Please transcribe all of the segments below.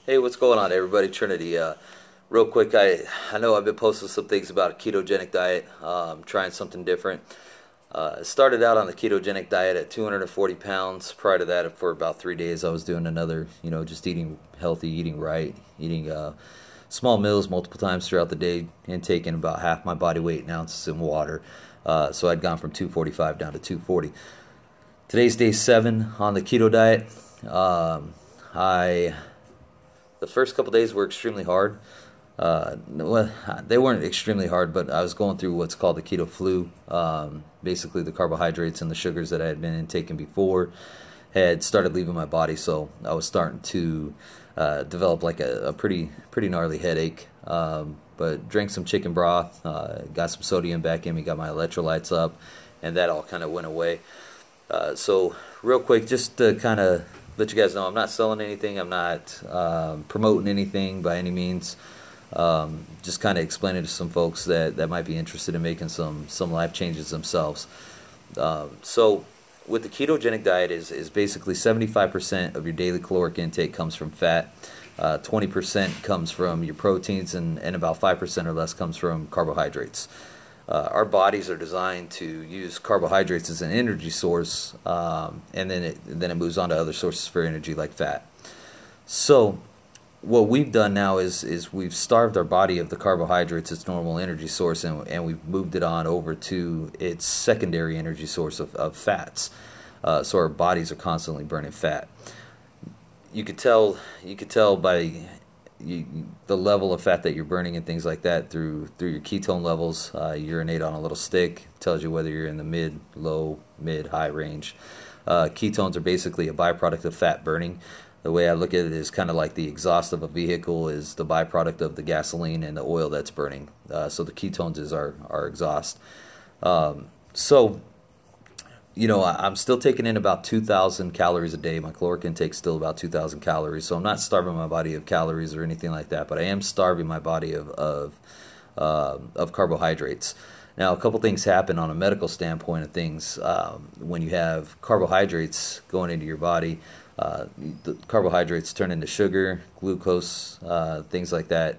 Hey, what's going on, everybody? Trinity. Real quick, I know I've been posting some things about a ketogenic diet. Trying something different. I started out on the ketogenic diet at 240 pounds. Prior to that, for about 3 days, I was doing another, just eating healthy, eating right, eating small meals multiple times throughout the day, and taking about half my body weight in ounces in water. So I'd gone from 245 down to 240. Today's day 7 on the keto diet. I The first couple days were extremely hard. Well, they weren't extremely hard, but I was going through what's called the keto flu. Basically, the carbohydrates and the sugars that I had been intaking before had started leaving my body, so I was starting to develop like a pretty gnarly headache. But drank some chicken broth, got some sodium back in me, got my electrolytes up, and that all kind of went away. So real quick, just to kind of let you guys know, I'm not selling anything. I'm not promoting anything by any means. Just kind of explaining to some folks that might be interested in making some life changes themselves. So with the ketogenic diet is basically 75% of your daily caloric intake comes from fat. 20% comes from your proteins, and about 5% or less comes from carbohydrates. Our bodies are designed to use carbohydrates as an energy source, and then it moves on to other sources for energy like fat. So what we've done now is we've starved our body of the carbohydrates, its normal energy source, and we've moved it on over to its secondary energy source of fats. So our bodies are constantly burning fat. You could tell by the level of fat that you're burning and things like that through your ketone levels. Urinate on a little stick, tells you whether you're in the mid, low, mid, high range. Ketones are basically a byproduct of fat burning. The way I look at it is kind of like the exhaust of a vehicle is the byproduct of the gasoline and the oil that's burning. So the ketones is our exhaust. I'm still taking in about 2,000 calories a day. My caloric intake is still about 2,000 calories. So I'm not starving my body of calories or anything like that, but I am starving my body of carbohydrates. Now, a couple things happen on a medical standpoint of things. When you have carbohydrates going into your body, the carbohydrates turn into sugar, glucose, things like that.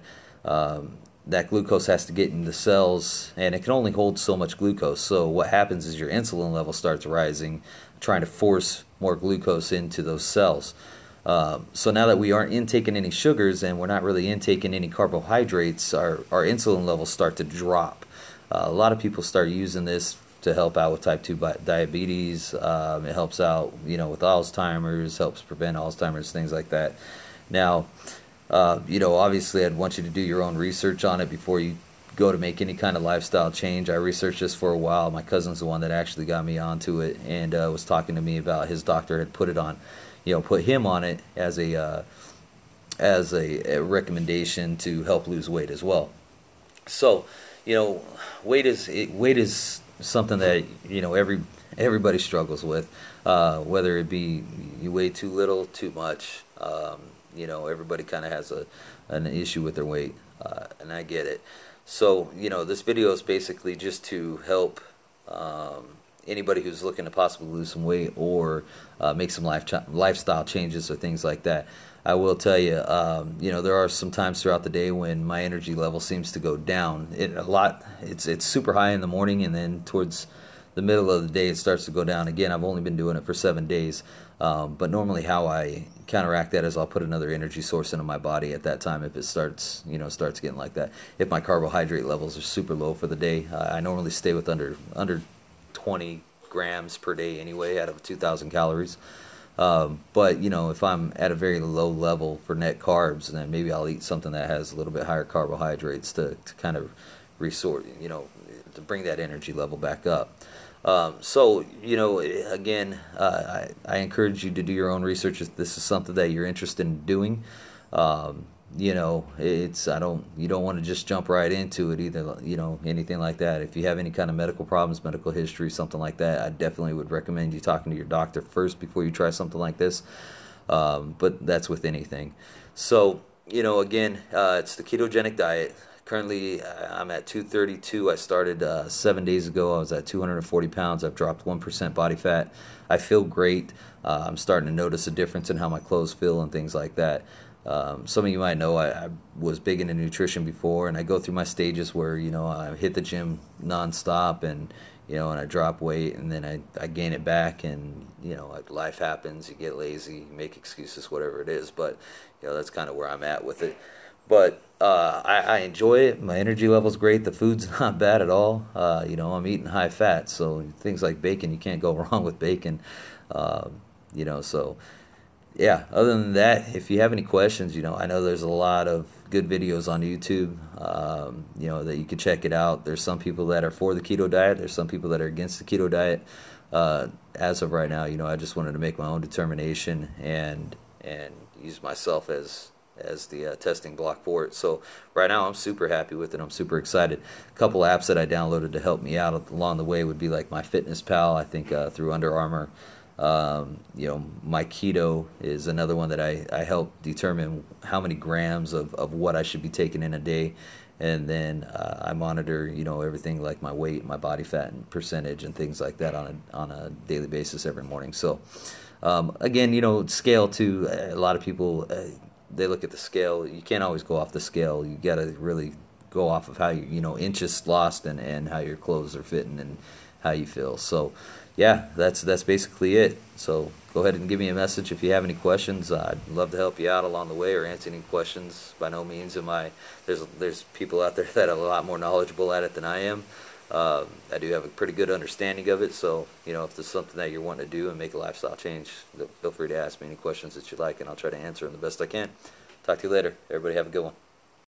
That glucose has to get in the cells, and it can only hold so much glucose. So what happens is your insulin level starts rising, trying to force more glucose into those cells. So now that we aren't intaking any sugars and we're not really intaking any carbohydrates, our insulin levels start to drop. A lot of people start using this to help out with type 2 diabetes. It helps out, with Alzheimer's, helps prevent Alzheimer's, things like that. Now, obviously I'd want you to do your own research on it before you go to make any kind of lifestyle change. I researched this for a while. My cousin's the one that actually got me onto it, and was talking to me about his doctor had put him on it as a recommendation to help lose weight as well. So, weight is something that everybody struggles with, whether it be you weigh too little, too much. Everybody kind of has an issue with their weight, and I get it. So, this video is basically just to help anybody who's looking to possibly lose some weight or make some lifestyle changes or things like that. I will tell you, there are some times throughout the day when my energy level seems to go down. It's super high in the morning, and then towards the middle of the day it starts to go down again. I've only been doing it for 7 days, but normally how I counteract that is I'll put another energy source into my body at that time if it starts getting like that. If my carbohydrate levels are super low for the day, I normally stay with under 20 grams per day anyway out of 2,000 calories. But if I'm at a very low level for net carbs, then maybe I'll eat something that has a little bit higher carbohydrates to kind of to bring that energy level back up. Again, I encourage you to do your own research if this is something that you're interested in doing. You don't want to just jump right into it either, anything like that. If you have any kind of medical problems, medical history, something like that, I definitely would recommend you talking to your doctor first before you try something like this. But that's with anything. So, again, it's the ketogenic diet. Currently, I'm at 232. I started 7 days ago. I was at 240 pounds. I've dropped 1% body fat. I feel great. I'm starting to notice a difference in how my clothes feel and things like that. Some of you might know I was big into nutrition before, and I go through my stages where, I hit the gym nonstop, and and I drop weight, and then I gain it back, and like life happens, you get lazy, you make excuses, whatever it is. But that's kind of where I'm at with it. But I enjoy it. My energy level's great. The food's not bad at all. I'm eating high fat, so things like bacon, you can't go wrong with bacon. So yeah, other than that, if you have any questions, I know there's a lot of good videos on YouTube, that you can check it out. There's some people that are for the keto diet. There's some people that are against the keto diet. As of right now, I just wanted to make my own determination and use myself as the testing block for it. So right now I'm super happy with it. I'm super excited. A couple apps that I downloaded to help me out along the way would be like MyFitnessPal, I think through Under Armour. My Keto is another one that I help determine how many grams of what I should be taking in a day. And then I monitor, everything like my weight, my body fat and percentage and things like that on a daily basis every morning. So again, scale too. A lot of people, they look at the scale. You can't always go off the scale. You got to really go off of how inches lost and how your clothes are fitting and how you feel. So yeah, that's basically it. So go ahead and give me a message if you have any questions. I'd love to help you out along the way or answer any questions. By no means am I, there's people out there that are a lot more knowledgeable at it than I am. I do have a pretty good understanding of it, so if there's something that you're wanting to do and make a lifestyle change, feel free to ask me any questions that you like, and I'll try to answer them the best I can. Talk to you later. Everybody have a good one.